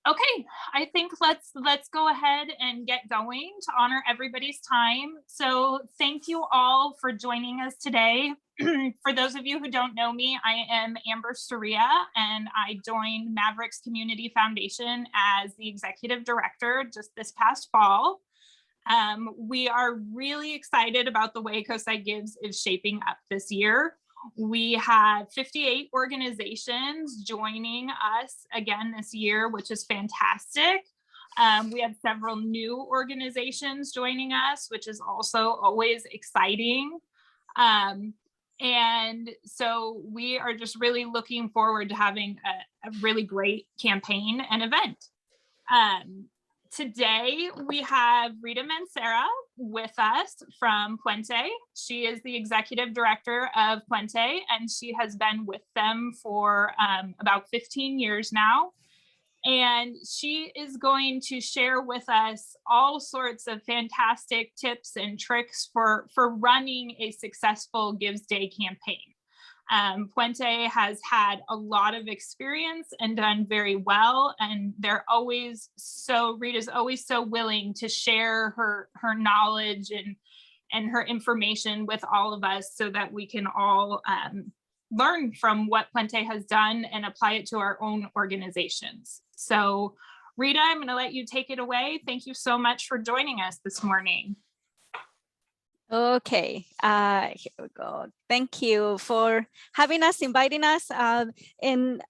Okay, I think let's go ahead and get going to honor everybody's time. So thank you all for joining us today. For those of you who don't know me, I am Amber Soria, and I joined Mavericks Community Foundation as the executive director just this past fall. We are really excited about the way Coastside Gives is shaping up this year. We have 58 organizations joining us again this year, which is fantastic. We have several new organizations joining us, which is also always exciting. And so we are just really looking forward to having a really great campaign and event. Today, we have Rita Mancera with us from Puente. She is the executive director of Puente, and she has been with them for about 15 years now. And she is going to share with us all sorts of fantastic tips and tricks for running a successful Gives Day campaign. Puente has had a lot of experience and done very well, and Rita's always so willing to share her knowledge and her information with all of us so that we can all learn from what Puente has done and apply it to our own organizations. So Rita, I'm going to let you take it away. Thank you so much for joining us this morning. Okay, here we go. Thank you for having us, inviting us. And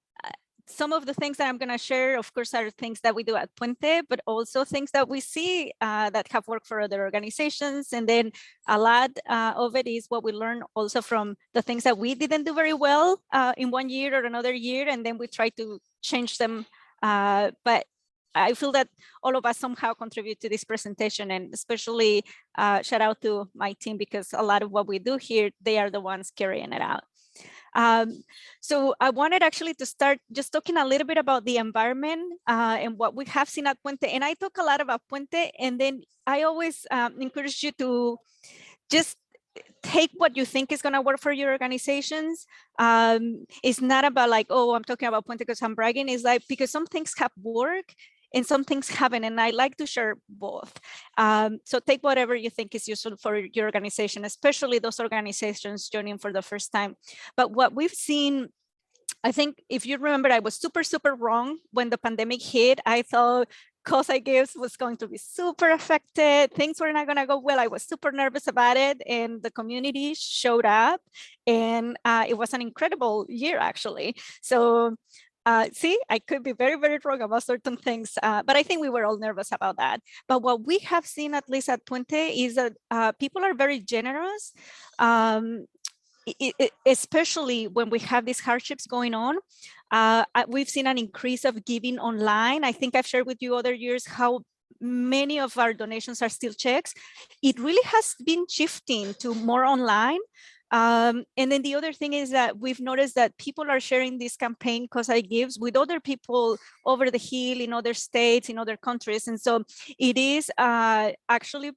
some of the things that I'm going to share, of course, are things that we do at Puente, but also things that we see that have worked for other organizations. And then a lot of it is what we learn also from the things that we didn't do very well in one year or another year, and then we try to change them. But I feel that all of us somehow contribute to this presentation, and especially shout out to my team, because a lot of what we do here, they are the ones carrying it out. So I wanted actually to start just talking a little bit about the environment and what we have seen at Puente. And I talk a lot about Puente, and then I always encourage you to just take what you think is going to work for your organizations. It's not about like, oh, I'm talking about Puente because I'm bragging. It's like, because some things have worked and some things haven't, and I like to share both. So take whatever you think is useful for your organization, especially those organizations joining for the first time. But what we've seen, I think if you remember, I was super wrong when the pandemic hit. I thought Coastside Gives was going to be super affected. Things were not going to go well. I was super nervous about it, and the community showed up, and it was an incredible year, actually. So see, I could be very wrong about certain things, but I think we were all nervous about that. But what we have seen, at least at Puente, is that people are very generous, especially when we have these hardships going on. We've seen an increase of giving online. I think I've shared with you other years how many of our donations are still checks. It really has been shifting to more online. And then the other thing is that we've noticed that people are sharing this campaign Coastside Gives with other people over the hill in other states, in other countries. And so it is actually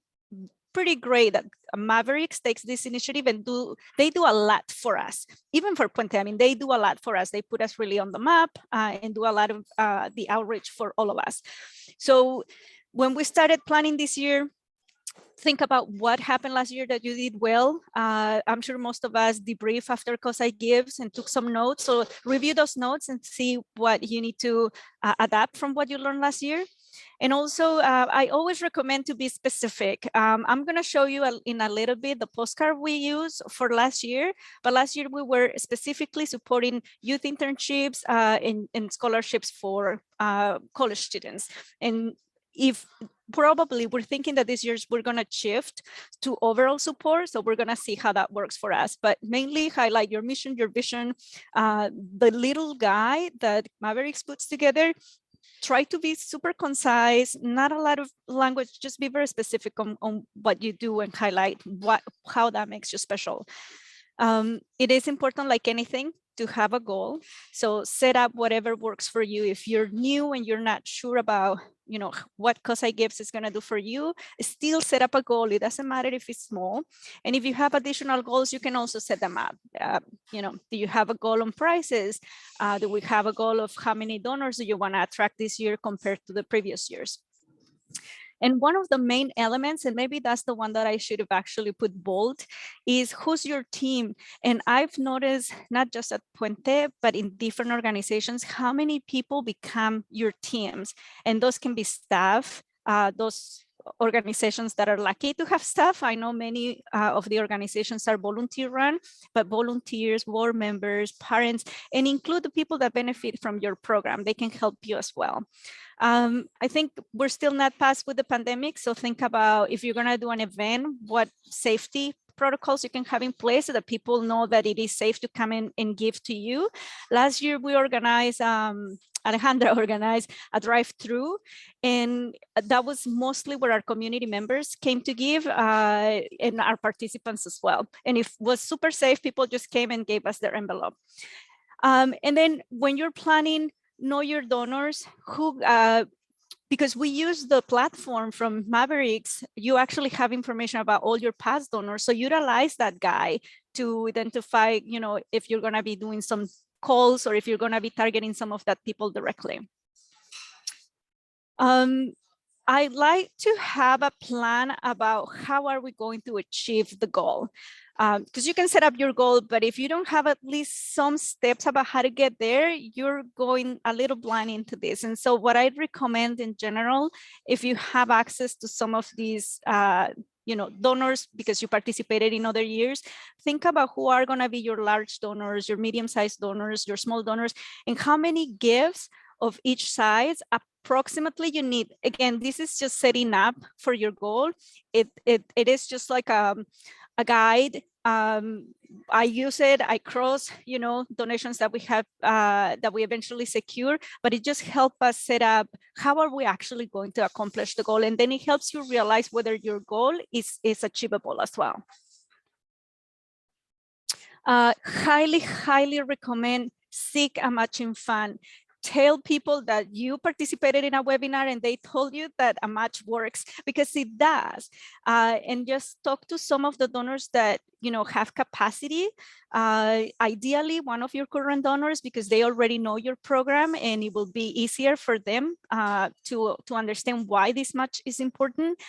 pretty great that Mavericks takes this initiative and they do a lot for us, even for Puente. I mean, they do a lot for us. They put us really on the map and do a lot of the outreach for all of us. So when we started planning this year, think about what happened last year that you did well. I'm sure most of us debrief after Coastside Gives and took some notes. So review those notes and see what you need to adapt from what you learned last year. And also, I always recommend to be specific. I'm going to show you in a little bit the postcard we used for last year. But last year, we were specifically supporting youth internships and scholarships for college students. And if probably we're thinking that this year we're going to shift to overall support. So we're going to see how that works for us, but mainly highlight your mission, your vision, the little guide that Mavericks puts together. Try to be super concise, not a lot of language, just be very specific on what you do and highlight how that makes you special. It is important, like anything, to have a goal. So set up whatever works for you. If you're new and you're not sure about, what Coastside Gives is going to do for you, still set up a goal. It doesn't matter if it's small. And if you have additional goals, you can also set them up. Do you have a goal on prices? Do we have a goal of how many donors do you want to attract this year compared to the previous years? And one of the main elements, and maybe that's the one that I should have actually put bold, is who's your team? And I've noticed, not just at Puente, but in different organizations, how many people become your teams. And those can be staff, those organizations that are lucky to have staff. I know many of the organizations are volunteer run, but volunteers, board members, parents, and include the people that benefit from your program. They can help you as well. I think we're still not past with the pandemic. So think about, if you're going to do an event, what safety protocols you can have in place so that people know that it is safe to come in and give to you. Last year, we organized, Alejandra organized a drive-through, and that was mostly where our community members came to give, and our participants as well. And it was super safe. People just came and gave us their envelope. And then when you're planning, know your donors, who because we use the platform from Mavericks, you actually have information about all your past donors. So utilize that guy to identify, if you're going to be doing some calls or if you're going to be targeting some of that people directly. I like to have a plan about how are we going to achieve the goal. Because you can set up your goal, but if you don't have at least some steps about how to get there, you're going a little blind into this. And so what I'd recommend in general, if you have access to some of these donors because you participated in other years, think about who are going to be your large donors, your medium-sized donors, your small donors, and how many gifts of each size approximately you need. Again, this is just setting up for your goal. It is just like a guide. I use it, I cross, donations that we have, that we eventually secure, but it just helps us set up how are we actually going to accomplish the goal. And then it helps you realize whether your goal is achievable as well. Highly, highly recommend seek a matching fund. Tell people that you participated in a webinar and they told you that a match works, because it does. And just talk to some of the donors that have capacity. Ideally, one of your current donors, because they already know your program and it will be easier for them to understand why this match is important.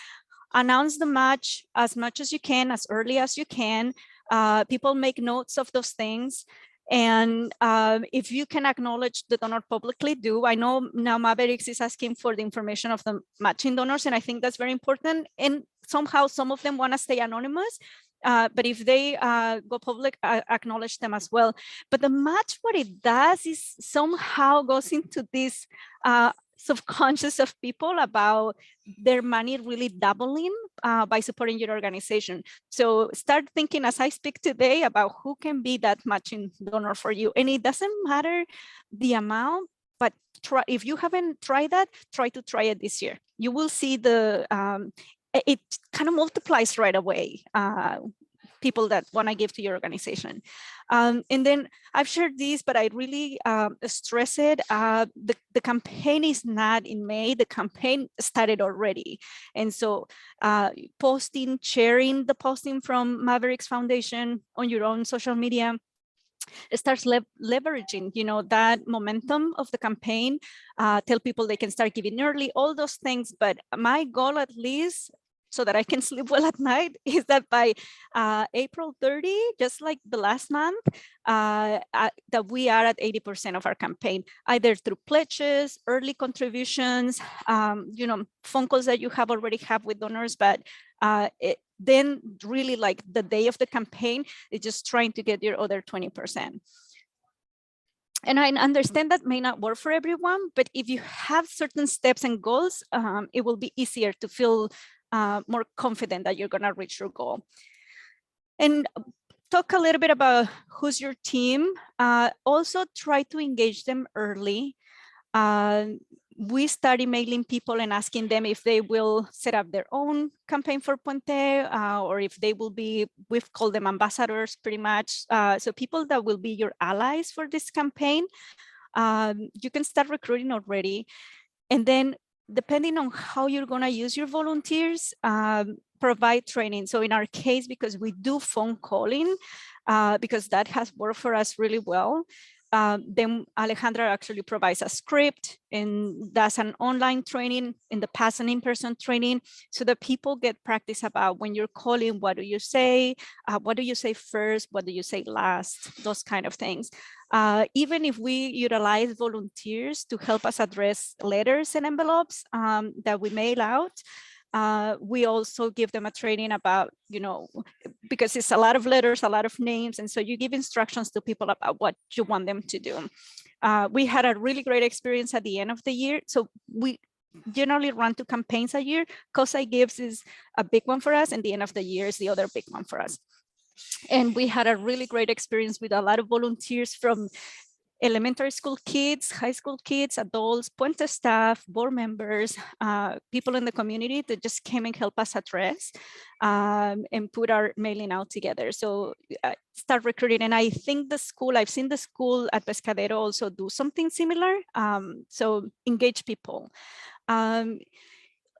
Announce the match as much as you can, as early as you can. People make notes of those things. And if you can acknowledge the donor publicly, do. I know now Mavericks is asking for the information of the matching donors, and I think that's very important. And somehow some of them want to stay anonymous, but if they go public, acknowledge them as well. But the match, what it does is somehow goes into this subconscious of people about their money really doubling by supporting your organization. So start thinking as I speak today about who can be that matching donor for you. And it doesn't matter the amount, but try, if you haven't tried that, try to try it this year. You will see it kind of multiplies right away. People that want to give to your organization. And then I've shared this, but I really stress it. The campaign is not in May, the campaign started already. And so posting, sharing the posting from Mavericks Foundation on your own social media, it starts leveraging, that momentum of the campaign, tell people they can start giving early, all those things. But my goal, at least, so that I can sleep well at night, is that by April 30, just like the last month, that we are at 80% of our campaign, either through pledges, early contributions, phone calls that you have already have with donors, but then really like the day of the campaign is just trying to get your other 20%. And I understand that may not work for everyone, but if you have certain steps and goals, it will be easier to feel more confident that you're going to reach your goal. And talk a little bit about who's your team. Also try to engage them early. we started mailing people and asking them if they will set up their own campaign for Puente, or if they will be, we've called them ambassadors pretty much. So people that will be your allies for this campaign. You can start recruiting already. And then depending on how you're gonna use your volunteers, provide training. So in our case, because we do phone calling, because that has worked for us really well, then Alejandra actually provides a script and does an online training, in the past an in-person training, so that people get practice about when you're calling, what do you say first, what do you say last, those kind of things. Even if we utilize volunteers to help us address letters and envelopes that we mail out, we also give them a training about, because it's a lot of letters, a lot of names. And so you give instructions to people about what you want them to do. We had a really great experience at the end of the year. So we generally run 2 campaigns a year. Coastside Gives is a big one for us, and the end of the year is the other big one for us. And we had a really great experience with a lot of volunteers from elementary school kids, high school kids, adults, Puente staff, board members, people in the community that just came and help us address and put our mailing out together. So start recruiting. And I think I've seen the school at Pescadero also do something similar. So engage people.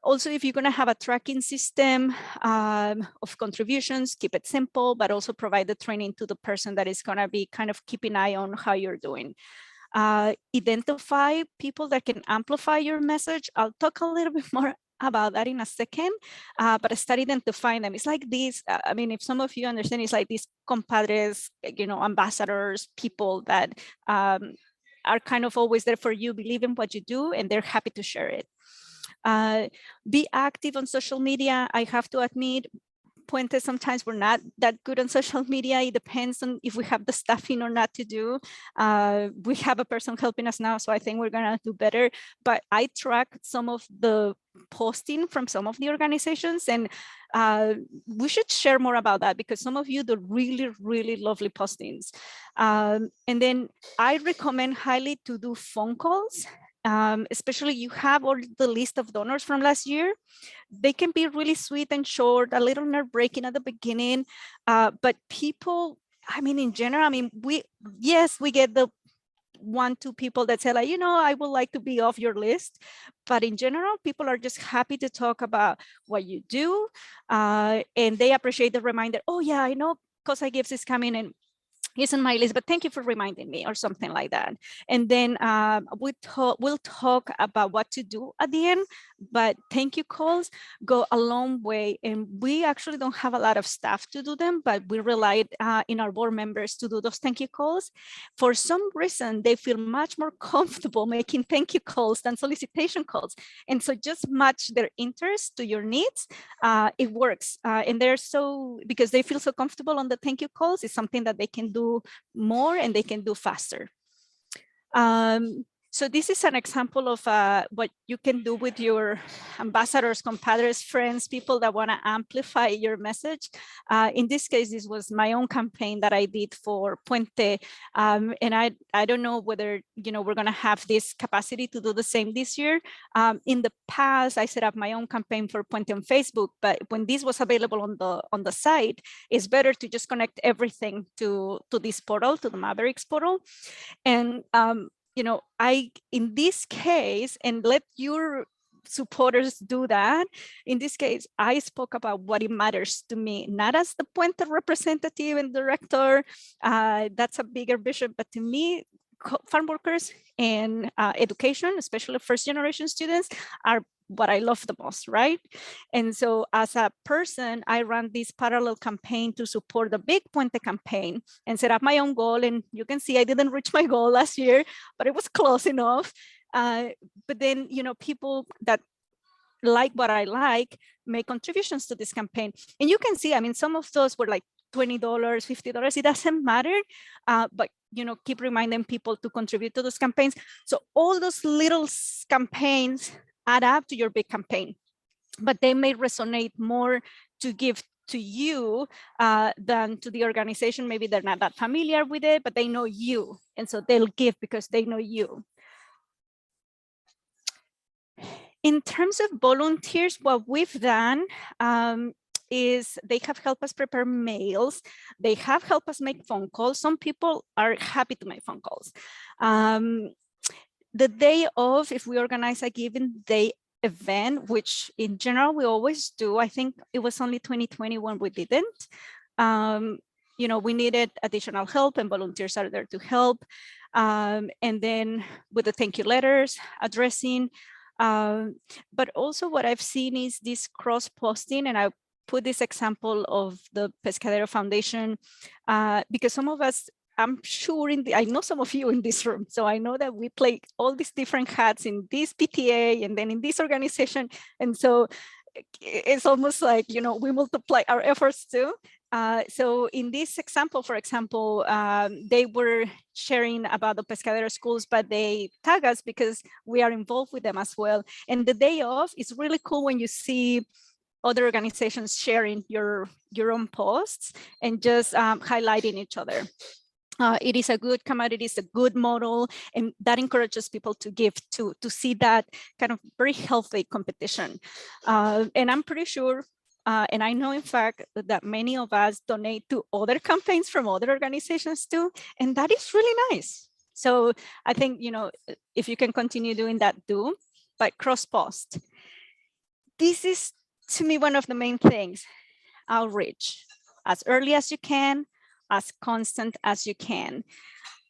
Also, if you're going to have a tracking system of contributions, keep it simple, but also provide the training to the person that is going to be kind of keeping an eye on how you're doing. Identify people that can amplify your message. I'll talk a little bit more about that in a second, but start identifying them. It's like these, I mean, if some of you understand, it's like these compadres, ambassadors, people that are kind of always there for you, believe in what you do, and they're happy to share it. Be active on social media. I have to admit, Puente, sometimes we're not that good on social media. It depends on if we have the staffing or not to do. We have a person helping us now, so I think we're gonna do better. But I track some of the posting from some of the organizations, and we should share more about that, because some of you do really, really lovely postings. And then I recommend highly to do phone calls. Especially you have all the list of donors from last year. They can be really sweet and short, a little nerve-wracking at the beginning, but people, I mean, in general, we get the 1-2 people that say, like, I would like to be off your list, but in general, people are just happy to talk about what you do, and they appreciate the reminder. Oh yeah, I know Coastside Gives is coming, and it's on my list, but thank you for reminding me, or something like that. And then we'll talk about what to do at the end, but thank you calls go a long way. And we actually don't have a lot of staff to do them, but we relied in our board members to do those thank you calls. For some reason, they feel much more comfortable making thank you calls than solicitation calls. And so just match their interest to your needs. It works. And they're because they feel so comfortable on the thank you calls, it's something that they can do more and they can do faster. So this is an example of what you can do with your ambassadors, compadres, friends, people that want to amplify your message. In this case, this was my own campaign that I did for Puente. And I don't know whether we're going to have this capacity to do the same this year. In the past, I set up my own campaign for Puente on Facebook, but when this was available on the site, it's better to just connect everything to this portal, to the Mavericks portal. And in this case, and let your supporters do that. In this case, I spoke about what it matters to me, not as the Puente representative and director. That's a bigger vision, but to me, farm workers and education, especially first generation students, are what I love the most, right? And so as a person, I ran this parallel campaign to support the big Puente campaign and set up my own goal. And you can see I didn't reach my goal last year, but it was close enough. But then, people that like what I like make contributions to this campaign. And you can see, some of those were like $20, $50, it doesn't matter. But keep reminding people to contribute to those campaigns. So all those little campaigns add up to your big campaign, but they may resonate more to give to you than to the organization. Maybe they're not that familiar with it, but they know you. And so they'll give because they know you. In terms of volunteers, what we've done is they have helped us prepare mails. They have helped us make phone calls. Some people are happy to make phone calls. The day of, if we organize a given day event, which in general we always do, I think it was only 2020 when we didn't. You know, we needed additional help and volunteers are there to help. And then with the thank you letters, addressing, but also what I've seen is this cross-posting, and I put this example of the Pescadero Foundation because some of us, I'm sure I know some of you in this room, so I know that we play all these different hats in this PTA and then in this organization. And so it's almost like, you know, we multiply our efforts too. So in this example, for example, they were sharing about the Pescadero schools, but they tag us because we are involved with them as well. And the day off is really cool when you see other organizations sharing your own posts and just highlighting each other. It is a good commodity, it's a good model, and that encourages people to give, to see that kind of very healthy competition. And I'm pretty sure, and I know in fact that many of us donate to other campaigns from other organizations too, and that is really nice. So I think, you know, if you can continue doing that, do, but cross-post. This is, to me, one of the main things, outreach, as early as you can, as constant as you can.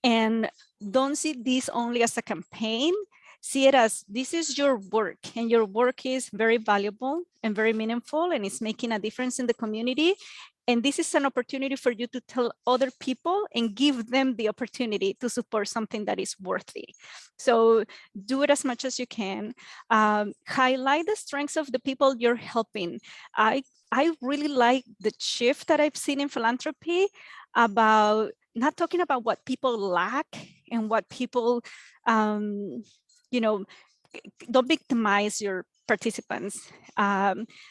And don't see this only as a campaign, see it as this is your work, and your work is very valuable and very meaningful, and it's making a difference in the community. And this is an opportunity for you to tell other people and give them the opportunity to support something that is worthy. So do it as much as you can. Highlight the strengths of the people you're helping. I really like the shift that I've seen in philanthropy about not talking about what people lack and what people, you know, don't victimize your participants.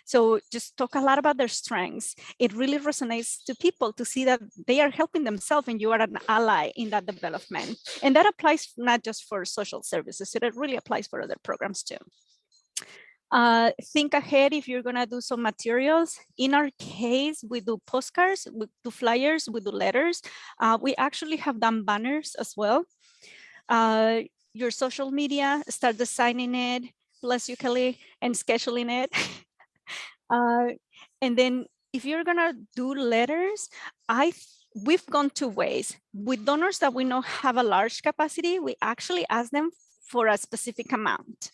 So just talk a lot about their strengths. It really resonates to people to see that they are helping themselves and you are an ally in that development. And that applies not just for social services, it really applies for other programs too. Think ahead if you're gonna do some materials. In our case, we do postcards, we do flyers, we do letters. We actually have done banners as well. Your social media, start designing it, bless you, Kelly, and scheduling it. And then if you're gonna do letters, we've gone two ways. With donors that we know have a large capacity, we actually ask them for a specific amount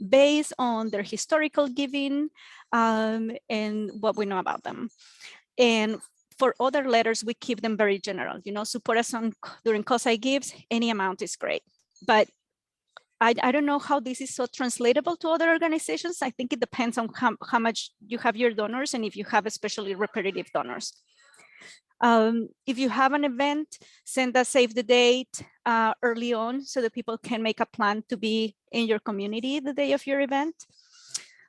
based on their historical giving and what we know about them. And for other letters, we keep them very general. You know, support us during Coastside Gives, any amount is great. But I don't know how this is so translatable to other organizations. I think it depends on how much you have your donors and if you have especially repetitive donors. If you have an event, send us save the date early on so that people can make a plan to be in your community the day of your event.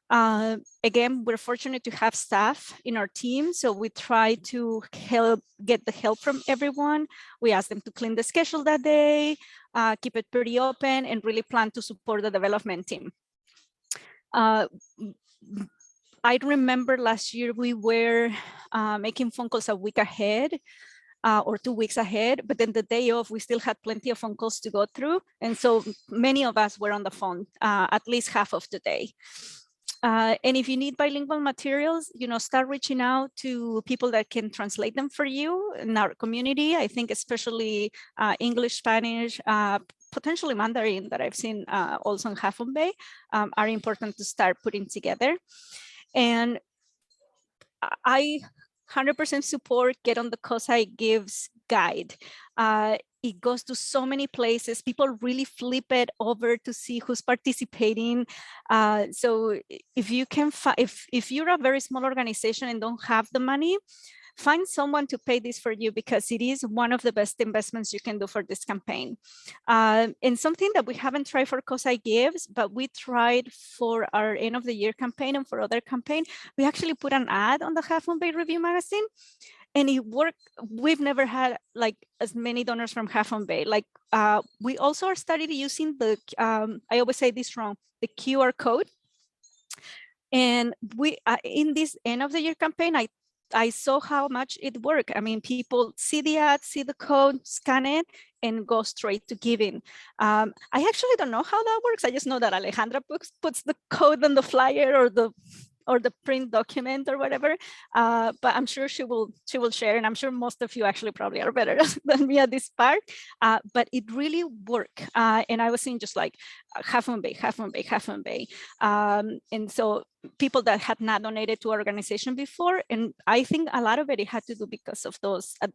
Again, we're fortunate to have staff in our team, so we try to get the help from everyone. We ask them to clean the schedule that day, keep it pretty open, and really plan to support the development team. I remember last year we were making phone calls a week ahead or 2 weeks ahead, but then the day off, we still had plenty of phone calls to go through. And so many of us were on the phone at least half of the day. And if you need bilingual materials, you know, start reaching out to people that can translate them for you in our community. I think especially English, Spanish, potentially Mandarin that I've seen also in Half Moon Bay are important to start putting together. And I 100% support Get on the Coastside Gives guide. It goes to so many places. People really flip it over to see who's participating. So if you can, if you're a very small organization and don't have the money, find someone to pay this for you, because it is one of the best investments you can do for this campaign. And something that we haven't tried for Coastside Gives, but we tried for our end of the year campaign and for other campaign, we actually put an ad on the Half Moon Bay Review magazine, and it worked. We've never had like as many donors from Half Moon Bay. Like we also started using the, I always say this wrong, the QR code. And we, in this end of the year campaign, I saw how much it worked. I mean, people see the ad, see the code, scan it, and go straight to giving. I actually don't know how that works. I just know that Alejandra puts the code on the flyer or the print document or whatever. But I'm sure she will share, and I'm sure most of you actually probably are better than me at this part. But it really worked. And I was seeing just like half and bay. And so people that had not donated to our organization before, and I think a lot of it had to do because of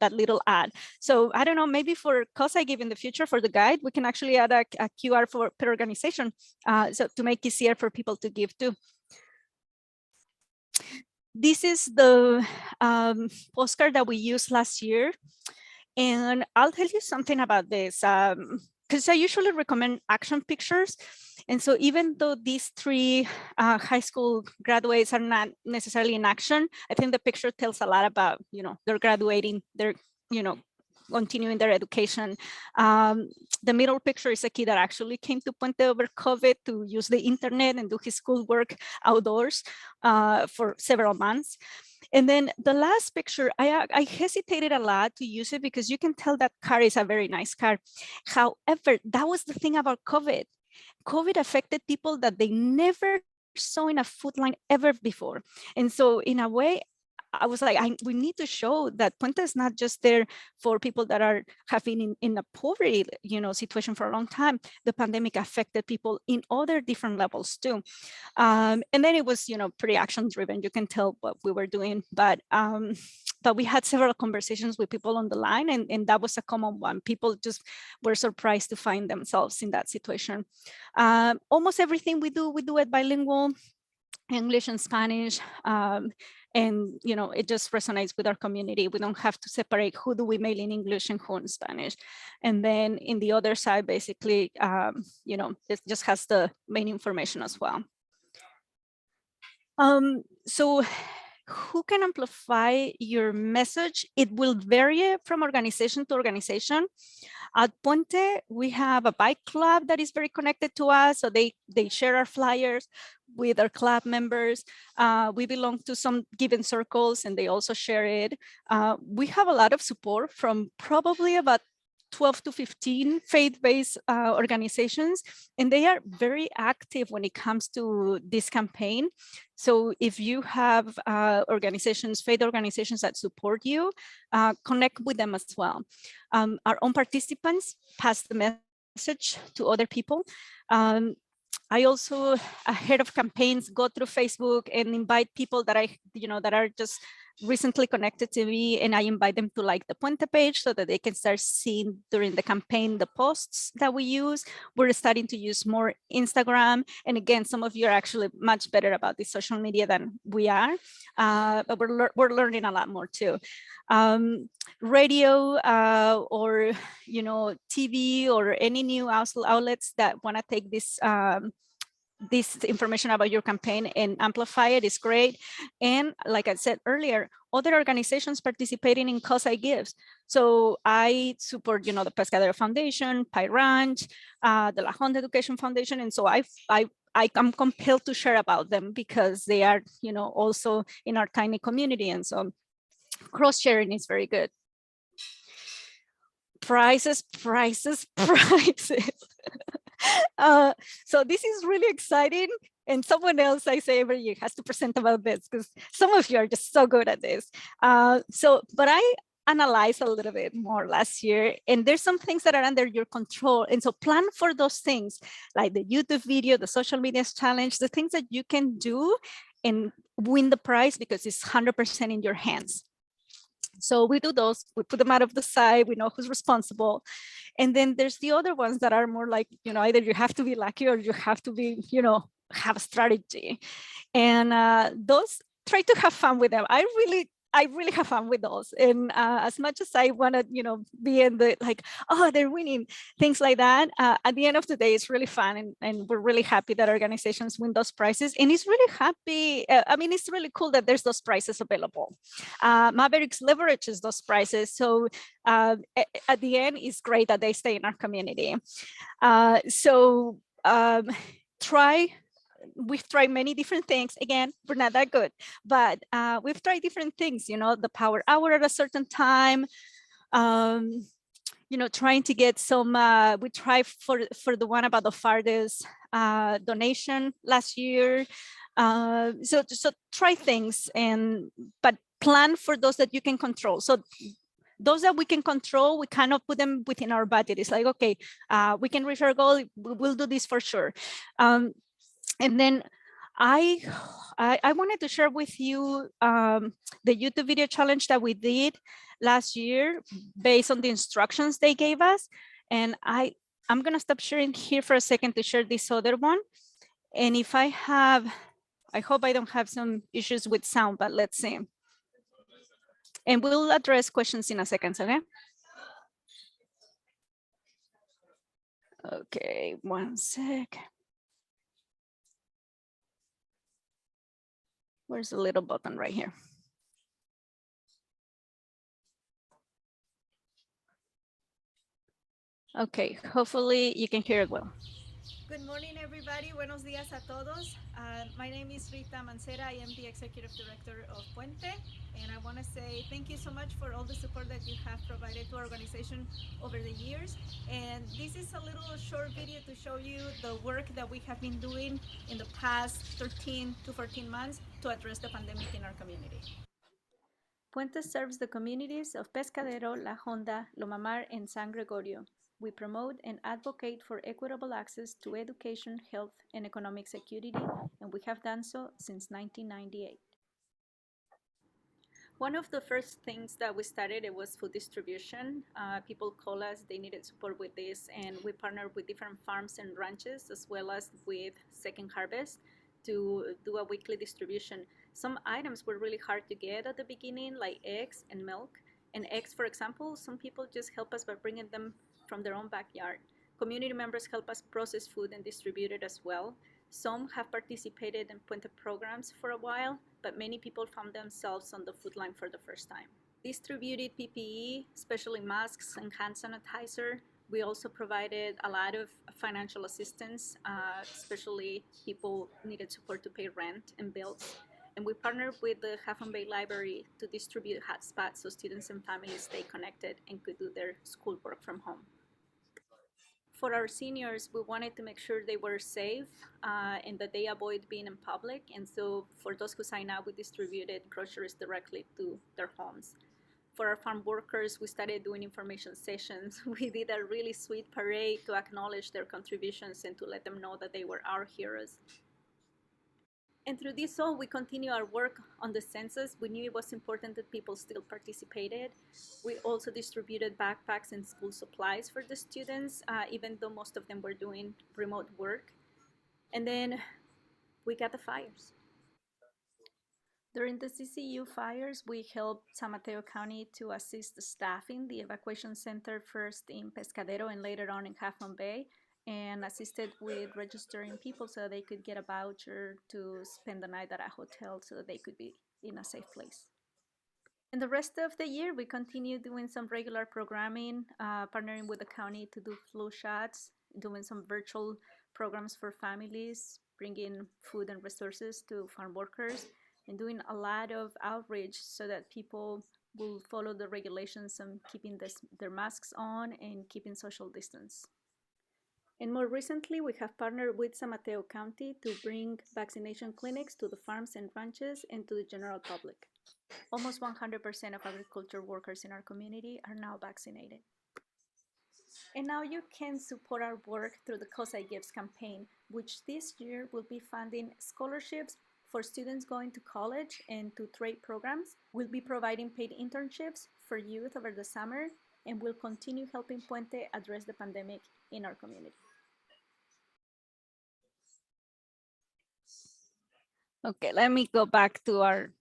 that little ad. So I don't know, maybe for Coastside Give in the future for the guide, we can actually add a QR per organization, so to make it easier for people to give too. This is the postcard that we used last year. And I'll tell you something about this, because I usually recommend action pictures. And so even though these three high school graduates are not necessarily in action, I think the picture tells a lot about, they're graduating, they're, continuing their education. The middle picture is a kid that actually came to Puente over COVID to use the internet and do his schoolwork outdoors for several months. And then the last picture, I hesitated a lot to use it because you can tell that car is a very nice car. However, that was the thing about COVID. COVID affected people that they never saw in a food line ever before. And so in a way, I was like, we need to show that Puente is not just there for people that have been in a poverty, situation for a long time. The pandemic affected people in other different levels too. And then it was, pretty action driven. You can tell what we were doing, but we had several conversations with people on the line, and that was a common one. People just were surprised to find themselves in that situation. Almost everything we do it bilingual, English and Spanish. And it just resonates with our community. We don't have to separate who do we mail in English and who in Spanish. And then in the other side, basically, it just has the main information as well. So who can amplify your message? It will vary from organization to organization. At Puente, we have a bike club that is very connected to us. So they share our flyers with our club members. We belong to some given circles and they also share it. We have a lot of support from probably about 12 to 15 faith-based organizations, and they are very active when it comes to this campaign. So if you have faith organizations that support you, connect with them as well. Our own participants pass the message to other people. I also, ahead of campaigns, go through Facebook and invite people that that are just recently connected to me, and I invite them to like the Puente page so that they can start seeing during the campaign the posts that we use. We're starting to use more Instagram, and again, some of you are actually much better about the social media than we are, but we're learning a lot more too. Radio or TV or any new outlets that want to take this information about your campaign and amplify it is great. And like I said earlier, other organizations participating in Coastside Gives. So I support, the Pescadero Foundation, Pi Ranch, the La Honda Education Foundation. And so I'm compelled to share about them because they are, also in our tiny community. And so cross-sharing is very good. Prices. So this is really exciting. And someone else, I say every year, has to present about this because some of you are just so good at this. But I analyzed a little bit more last year, and there's some things that are under your control. And so plan for those things, like the YouTube video, the social media challenge, the things that you can do and win the prize because it's 100% in your hands. So we do those, we put them out of the side, we know who's responsible. And then there's the other ones that are more like, either you have to be lucky or you have to be, have a strategy. And those, try to have fun with them. I really have fun with those. And as much as I want to, be in the like, oh, they're winning, things like that. At the end of the day, it's really fun. And we're really happy that organizations win those prizes. And it's really it's really cool that there's those prizes available. Mavericks leverages those prizes. So at the end, it's great that they stay in our community. Try we've tried many different things. Again, we're not that good, but we've tried different things, you know, the power hour at a certain time, you know, trying to get some, we tried for the one about the farthest donation last year. So try things, but plan for those that you can control. So those that we can control, we cannot put them within our budget. It's like, okay, we can reach our goal, we'll do this for sure. And then I wanted to share with you the YouTube video challenge that we did last year based on the instructions they gave us. And I'm gonna stop sharing here for a second to share this other one. And if I hope I don't have some issues with sound, but let's see. And we'll address questions in a second, okay? Okay, one sec. Where's the little button right here? Okay, hopefully you can hear it well. Good morning, everybody. Buenos días a todos. My name is Rita Mancera. I am the Executive Director of Puente, and I want to say thank you so much for all the support that you have provided to our organization over the years. And this is a little short video to show you the work that we have been doing in the past 13 to 14 months to address the pandemic in our community. Puente serves the communities of Pescadero, La Honda, Lomamar, and San Gregorio. We promote and advocate for equitable access to education, health, and economic security, and we have done so since 1998. One of the first things that we started, it was food distribution. People call us, they needed support with this, and we partnered with different farms and ranches, as well as with Second Harvest, to do a weekly distribution. Some items were really hard to get at the beginning, like eggs and milk. And eggs, for example, some people just help us by bringing them from their own backyard. Community members help us process food and distribute it as well. Some have participated in Puente programs for a while, but many people found themselves on the food line for the first time. Distributed PPE, especially masks and hand sanitizer. We also provided a lot of financial assistance, especially people needed support to pay rent and bills. And we partnered with the Half Moon Bay Library to distribute hotspots so students and families stay connected and could do their schoolwork from home. For our seniors, we wanted to make sure they were safe and that they avoid being in public. And so for those who sign up, we distributed groceries directly to their homes. For our farm workers, we started doing information sessions. We did a really sweet parade to acknowledge their contributions and to let them know that they were our heroes. And through this all, we continue our work on the census. We knew it was important that people still participated. We also distributed backpacks and school supplies for the students, even though most of them were doing remote work. And then we got the fires. During the CCU fires, we helped San Mateo County to assist staffing the evacuation center, first in Pescadero and later on in Half Moon Bay, and assisted with registering people so they could get a voucher to spend the night at a hotel so that they could be in a safe place. In the rest of the year, we continue doing some regular programming, partnering with the county to do flu shots, doing some virtual programs for families, bringing food and resources to farm workers, and doing a lot of outreach so that people will follow the regulations and keeping their masks on and keeping social distance. And more recently, we have partnered with San Mateo County to bring vaccination clinics to the farms and ranches and to the general public. Almost 100% of agriculture workers in our community are now vaccinated. And now you can support our work through the Coastside Gives campaign, which this year will be funding scholarships for students going to college and to trade programs. We'll be providing paid internships for youth over the summer, and we'll continue helping Puente address the pandemic in our community. Okay, let me go back to our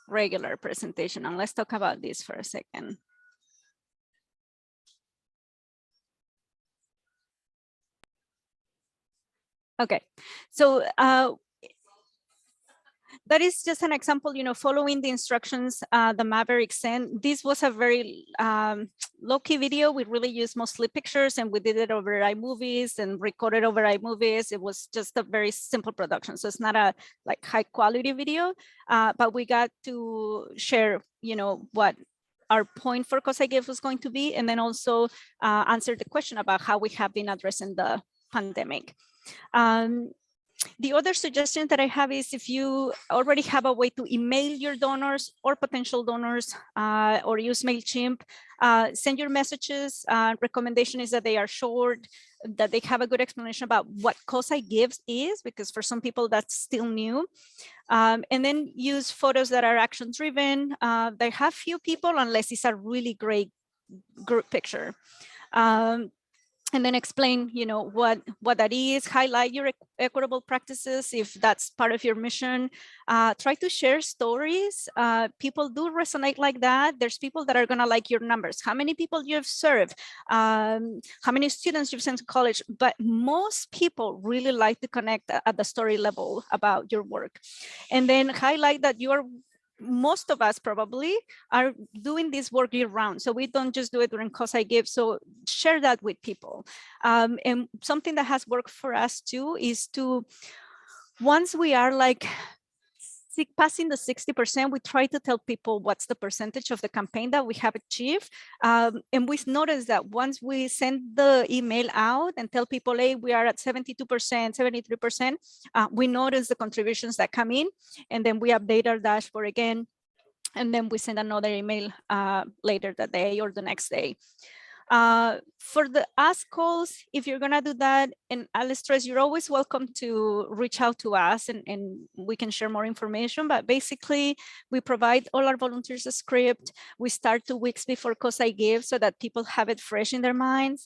regular presentation and let's talk about this for a second. Okay, so that is just an example, following the instructions the Maverick sent. This was a very low-key video. We really used mostly pictures, and we did it over iMovies and recorded over iMovies. It was just a very simple production. So it's not a like high quality video, but we got to share, what our point for Coastside Gift was going to be, and then also answer the question about how we have been addressing the pandemic. The other suggestion that I have is if you already have a way to email your donors or potential donors or use MailChimp, send your messages. Recommendation is that they are short, that they have a good explanation about what Coastside Gives is, because for some people that's still new. And then use photos that are action driven. They have few people unless it's a really great group picture. And then explain, what that is, highlight your equitable practices if that's part of your mission. Try to share stories. People do resonate like that. There's people that are gonna like your numbers, how many people you've served, how many students you've sent to college, but most people really like to connect at the story level about your work. And then highlight that you are, most of us probably are doing this work year round. So we don't just do it during Coastside Give. So share that with people. And something that has worked for us too is to, once we are like passing the 60%, we try to tell people what's the percentage of the campaign that we have achieved. And we noticed that once we send the email out and tell people, hey, we are at 72%, 73%, we notice the contributions that come in, and then we update our dashboard again, and then we send another email later that day or the next day. For the ask calls, if you're gonna do that, and I'll stress, you're always welcome to reach out to us and we can share more information, but basically we provide all our volunteers a script. We start 2 weeks before Coastside Give so that people have it fresh in their minds.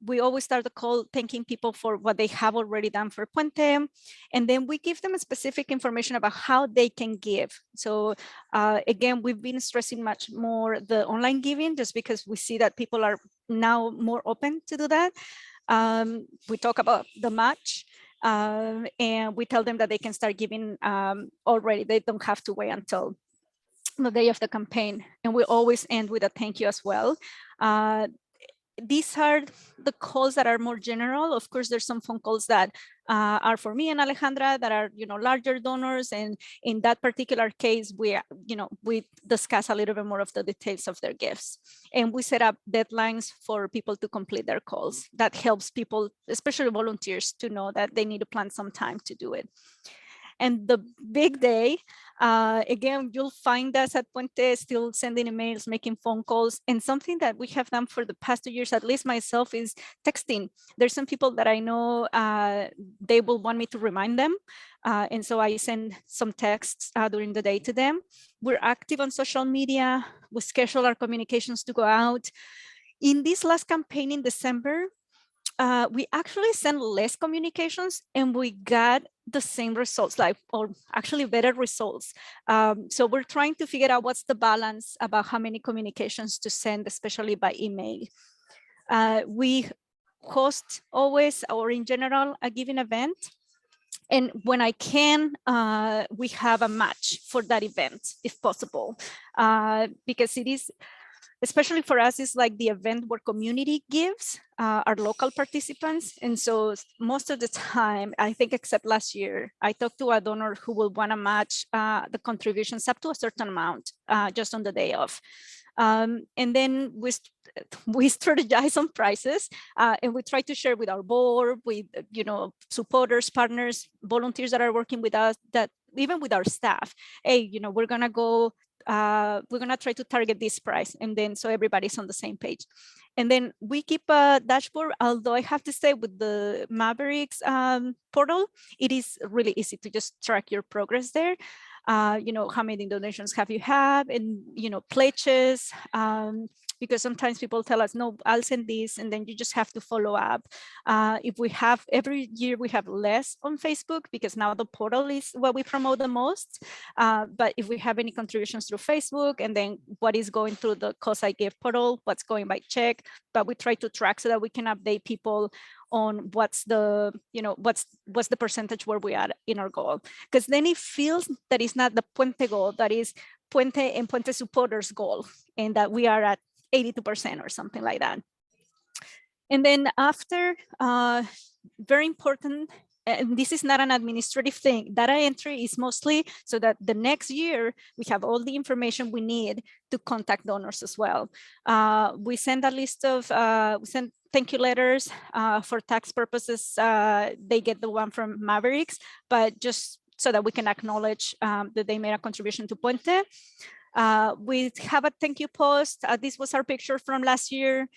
We always start the call thanking people for what they have already done for Puente. And then we give them specific information about how they can give. So again, we've been stressing much more the online giving just because we see that people are now more open to do that. We talk about the match and we tell them that they can start giving already. They don't have to wait until the day of the campaign. And we always end with a thank you as well. These are the calls that are more general. Of course, there's some phone calls that are for me and Alejandra that are, larger donors. And in that particular case, we discuss a little bit more of the details of their gifts. And we set up deadlines for people to complete their calls. That helps people, especially volunteers, to know that they need to plan some time to do it. And the big day, again, you'll find us at Puente still sending emails, making phone calls. And something that we have done for the past 2 years, at least myself, is texting. There's some people that I know they will want me to remind them. And so I send some texts during the day to them. We're active on social media. We schedule our communications to go out. In this last campaign in December, we actually sent less communications and we got the same results, or actually better results. So we're trying to figure out what's the balance about how many communications to send, especially by email. We host always, or in general, a giving event. And when I can, we have a match for that event, if possible, because it is, especially for us, it's like the event where community gives our local participants. And so most of the time, I think except last year, I talked to a donor who will want to match the contributions up to a certain amount just on the day of. And then we strategize on prices and we try to share with our board, with supporters, partners, volunteers that are working with us, that even with our staff, hey, we're gonna go, we're gonna try to target this price, and then so everybody's on the same page. And then we keep a dashboard, although I have to say with the Mavericks portal, it is really easy to just track your progress there. How many donations have you had, and pledges, because sometimes people tell us, no, I'll send this, and then you just have to follow up. If we have, every year we have less on Facebook because now the portal is what we promote the most. But if we have any contributions through Facebook, and then what is going through the Coastside Give portal, what's going by check, but we try to track so that we can update people on what's the, what's the percentage where we are in our goal. Because then it feels that it's not the Puente goal, that is Puente and Puente supporters goal, and that we are at 82% or something like that. And then after, very important, and this is not an administrative thing, data entry is mostly so that the next year we have all the information we need to contact donors as well. We send a list of, we send thank you letters for tax purposes. They get the one from Mavericks, but just so that we can acknowledge that they made a contribution to Puente. We have a thank you post. This was our picture from last year.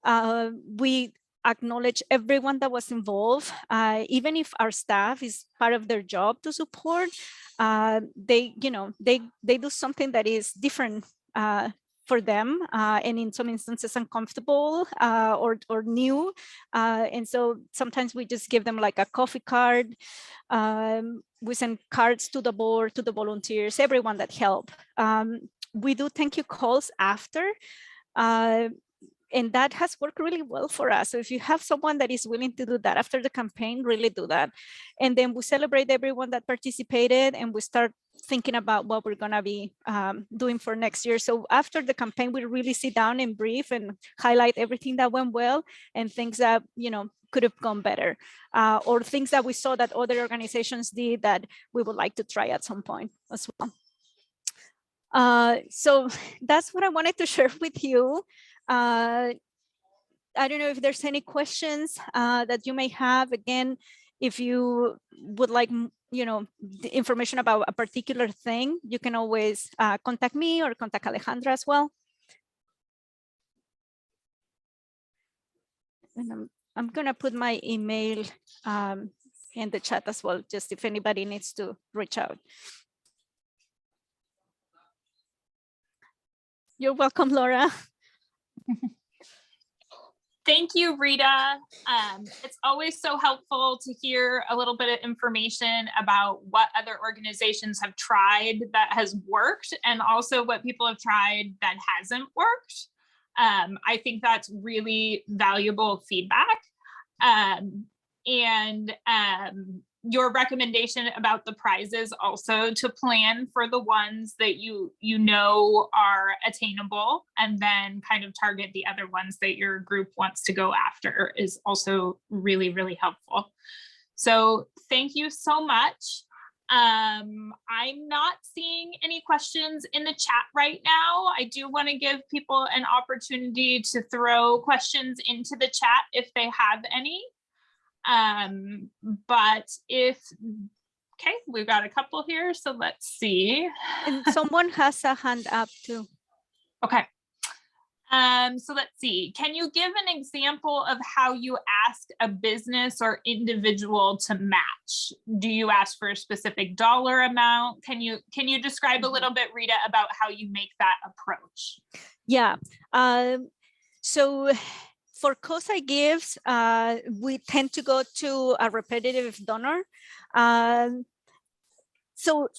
We acknowledge everyone that was involved, even if our staff is part of their job to support. They do something that is different for them, and in some instances uncomfortable or new. And so sometimes we just give them like a coffee card. We send cards to the board, to the volunteers, everyone that helped. We do thank you calls after. And that has worked really well for us. So if you have someone that is willing to do that after the campaign, really do that. And then we celebrate everyone that participated, and we start thinking about what we're gonna be doing for next year. So after the campaign, we really sit down and brief and highlight everything that went well and things that, could have gone better, or things that we saw that other organizations did that we would like to try at some point as well. So that's what I wanted to share with you. I don't know if there's any questions that you may have. Again, if you would like, the information about a particular thing, you can always contact me or contact Alejandra as well. And I'm gonna put my email in the chat as well, just if anybody needs to reach out. You're welcome, Laura. Thank you, Rita. It's always so helpful to hear a little bit of information about what other organizations have tried that has worked, and also what people have tried that hasn't worked. I think that's really valuable feedback. Your recommendation about the prizes also, to plan for the ones that you know are attainable, and then kind of target the other ones that your group wants to go after, is also really, really helpful. So thank you so much. I'm not seeing any questions in the chat right now. I do want to give people an opportunity to throw questions into the chat if they have any. But okay, we've got a couple here, so let's see. And someone has a hand up too. Okay. So let's see. Can you give an example of how you ask a business or individual to match? Do you ask for a specific dollar amount? Can you describe a little bit, Rita, about how you make that approach? Yeah. So for Coastside Gives, we tend to go to a repetitive donor. So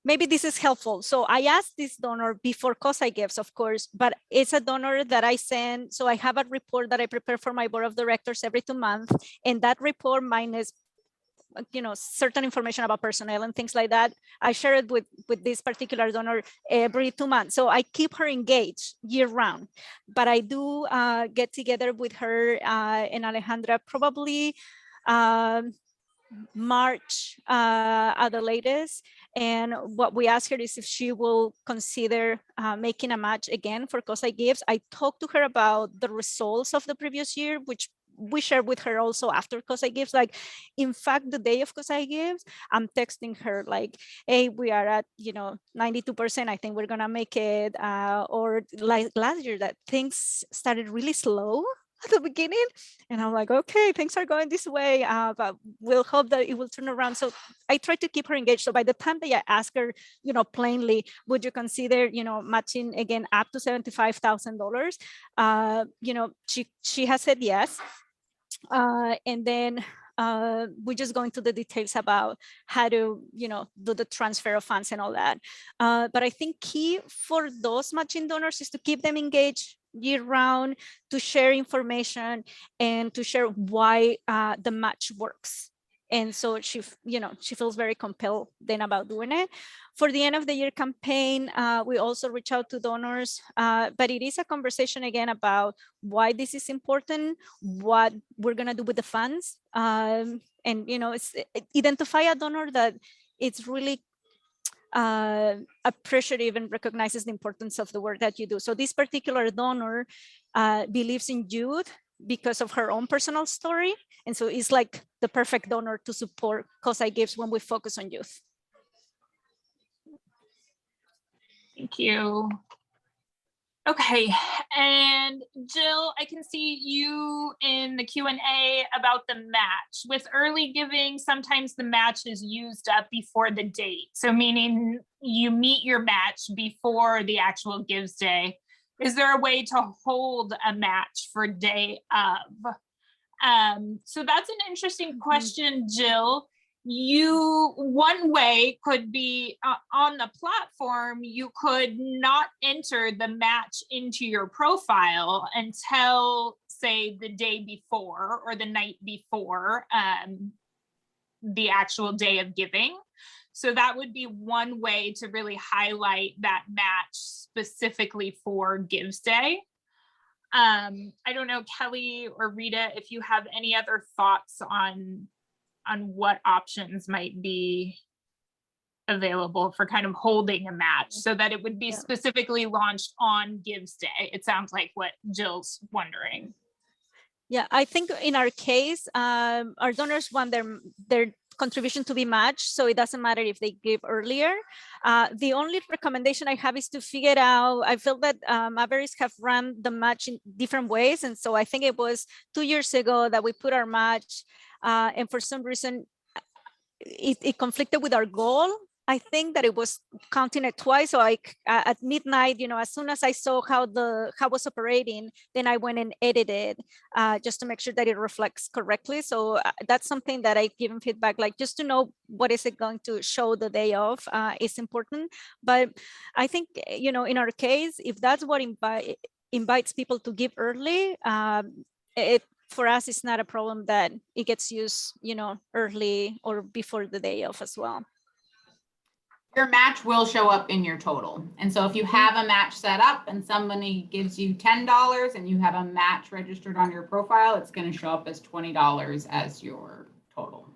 maybe this is helpful. So I asked this donor before Coastside Gives, of course, but it's a donor that I send. So I have a report that I prepare for my board of directors every 2 months, and that report minus, certain information about personnel and things like that, I share it with this particular donor every 2 months. So I keep her engaged year round, but I do get together with her and Alejandra probably March at the latest. And what we ask her is if she will consider making a match again for Coastside Gives. I talked to her about the results of the previous year, which we share with her also after Coastside Gives. Like, in fact, the day of Coastside Gives, I'm texting her like, hey, we are at 92%. I think we're gonna make it. Or like last year, that things started really slow at the beginning, and I'm like, okay, things are going this way, but we'll hope that it will turn around. So I try to keep her engaged. So by the time that I ask her, plainly, would you consider, matching again up to $75,000? She has said yes. And then we just go into the details about how to, do the transfer of funds and all that. But I think key for those matching donors is to keep them engaged year round to share information and to share why the match works. And so she, she feels very compelled then about doing it. For the end of the year campaign, we also reach out to donors, but it is a conversation again about why this is important, what we're gonna do with the funds, and it's identify a donor that it's really appreciative and recognizes the importance of the work that you do. So this particular donor believes in youth because of her own personal story. And so it's like the perfect donor to support Coastside Gives when we focus on youth. Thank you. Okay, and Jill, I can see you in the Q&A about the match. With early giving, sometimes the match is used up before the date. So meaning you meet your match before the actual Gives Day. Is there a way to hold a match for day of? So that's an interesting question, Jill. One way could be on the platform, you could not enter the match into your profile until, say, the day before or the night before the actual day of giving. So that would be one way to really highlight that match specifically for Gives Day. I don't know, Kelly or Rita, if you have any other thoughts on what options might be available for kind of holding a match so that it would be specifically launched on Gives Day. It sounds like what Jill's wondering. Yeah, I think in our case, our donors want their contribution to be matched, so it doesn't matter if they give earlier. The only recommendation I have is to figure out, I feel that Mavericks have run the match in different ways, and so I think it was 2 years ago that we put our match, and for some reason, it conflicted with our goal. I think that it was counting it twice. So at midnight, as soon as I saw how it was operating, then I went and edited just to make sure that it reflects correctly. So that's something that I give them feedback, like just to know what is it going to show the day of is important. But I think, in our case, if that's what invites people to give early, for us, it's not a problem that it gets used, early or before the day of as well. Your match will show up in your total. And so if you have a match set up and somebody gives you $10 and you have a match registered on your profile, it's going to show up as $20 as your total.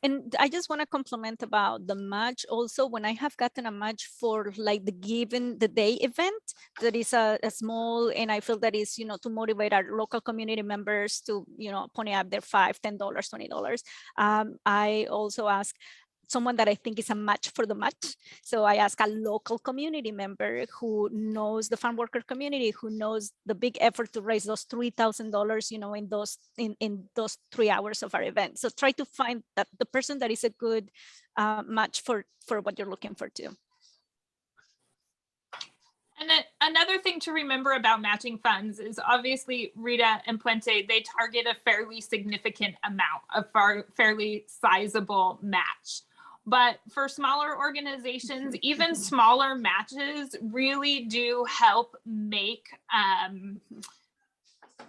And I just want to compliment about the match also. When I have gotten a match for like the day event, that is a small, and I feel that is, to motivate our local community members to, pony up their $5, $10, $20. I also ask someone that I think is a match for the match. So I ask a local community member who knows the farm worker community, who knows the big effort to raise those $3,000, in those 3 hours of our event. So try to find that the person that is a good match for what you're looking for too. And then another thing to remember about matching funds is obviously Rita and Puente, they target a fairly significant amount, a fairly sizable match. But for smaller organizations, even smaller matches really do help make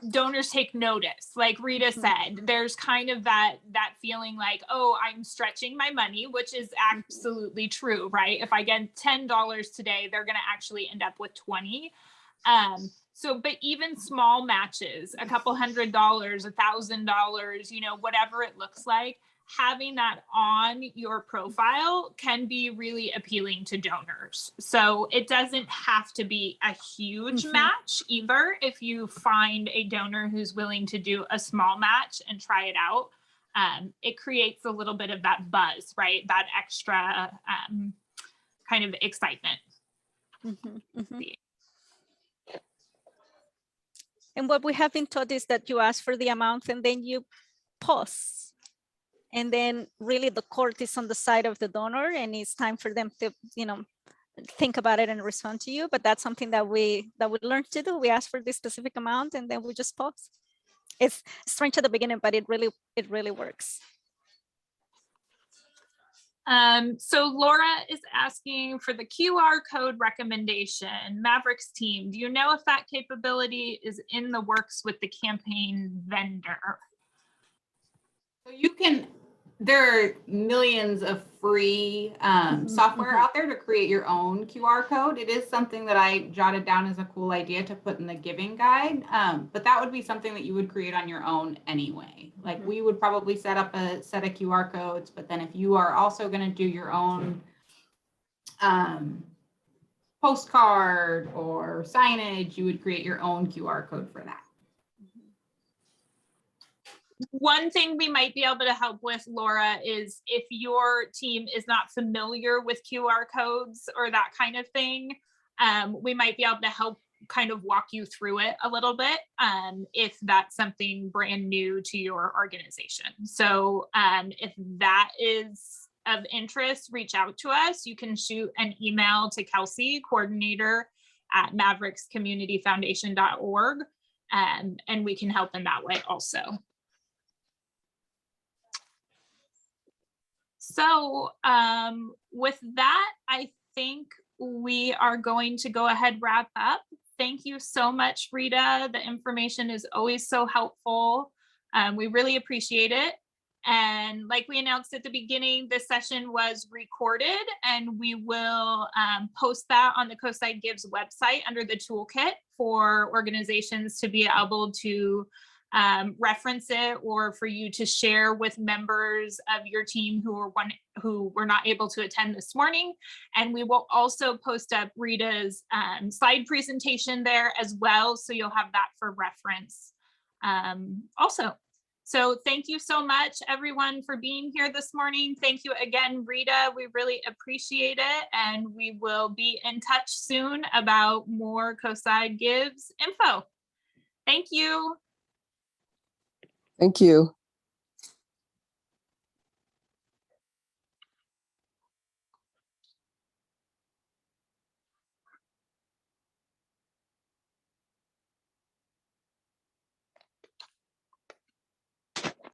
donors take notice. Like Rita said, there's kind of that feeling like, oh, I'm stretching my money, which is absolutely true, right? If I get $10 today, they're going to actually end up with 20. But even small matches, a couple $100, $1,000, whatever it looks like, having that on your profile can be really appealing to donors. So it doesn't have to be a huge match either. If you find a donor who's willing to do a small match and try it out, it creates a little bit of that buzz, right? That extra kind of excitement. And what we have been taught is that you ask for the amount and then you pause. And then really the court is on the side of the donor and it's time for them to, think about it and respond to you. But that's something that we learned to do. We ask for this specific amount and then we just pause. It's strange at the beginning, but it really works. So Laura is asking for the QR code recommendation. Mavericks team, do you know if that capability is in the works with the campaign vendor? So you can, there are millions of free software out there to create your own QR code. It is something that I jotted down as a cool idea to put in the giving guide, but that would be something that you would create on your own anyway. Like we would probably set up a set of QR codes, but then if you are also going to do your own postcard or signage, you would create your own QR code for that. One thing we might be able to help with, Laura, is if your team is not familiar with QR codes or that kind of thing, we might be able to help kind of walk you through it a little bit if that's something brand new to your organization. So if that is of interest, reach out to us. You can shoot an email to Kelsey, coordinator at maverickscommunityfoundation.org, and we can help in that way also. So with that, I think we are going to go ahead, wrap up. Thank you so much, Rita. The information is always so helpful. We really appreciate it. And like we announced at the beginning, this session was recorded and we will post that on the Coastside Gives website under the toolkit for organizations to be able to reference it, or for you to share with members of your team who were not able to attend this morning. And we will also post up Rita's slide presentation there as well, so you'll have that for reference also. So thank you so much, everyone, for being here this morning. Thank you again, Rita. We really appreciate it, and we will be in touch soon about more Coastside Gives info. Thank you. Thank you.